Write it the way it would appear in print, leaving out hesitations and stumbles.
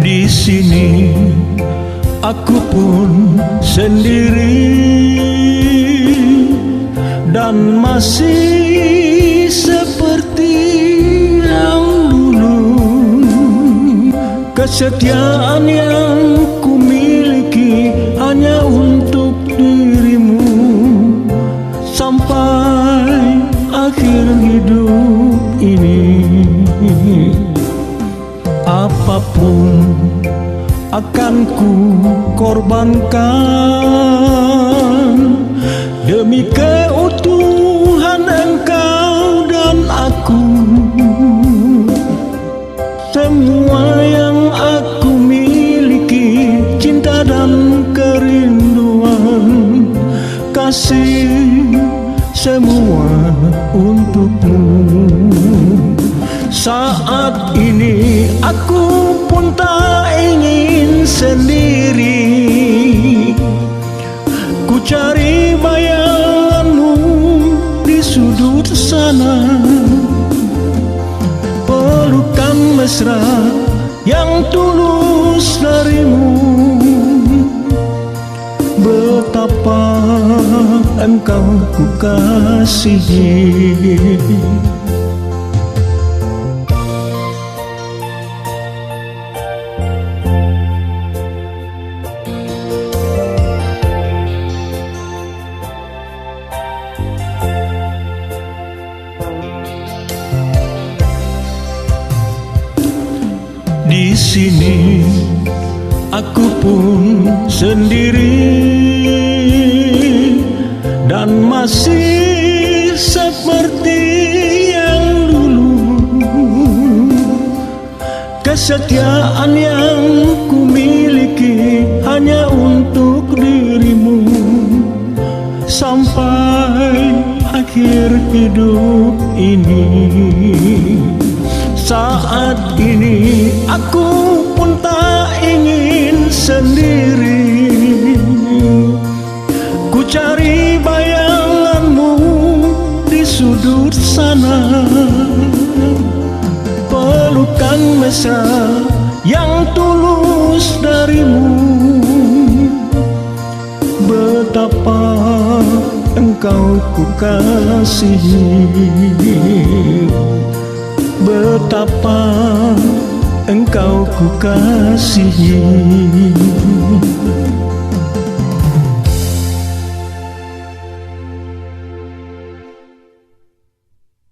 Di sini aku pun sendiri dan masih seperti yang dulu. Kesetiaan yang ku miliki hanya untuk dirimu sampai akhir hidup ini. Apapun akan ku korbankan demi keutuhan engkau dan aku. Semua yang aku miliki, cinta dan kerinduan, kasih semua untukmu. Saat ini aku pun tak ingin sendiri, ku cari bayanganmu di sudut sana. Pelukan mesra yang tulus darimu, betapa engkau ku kasihi. Di sini aku pun sendiri dan masih seperti yang dulu. Kesetiaan yang ku miliki hanya untuk dirimu sampai akhir hidup ini. Saat ini aku pun tak ingin sendiri, ku cari bayanganmu di sudut sana. Pelukan mesra yang tulus darimu, betapa engkau ku kasihi. Betapa engkau ku kasihi.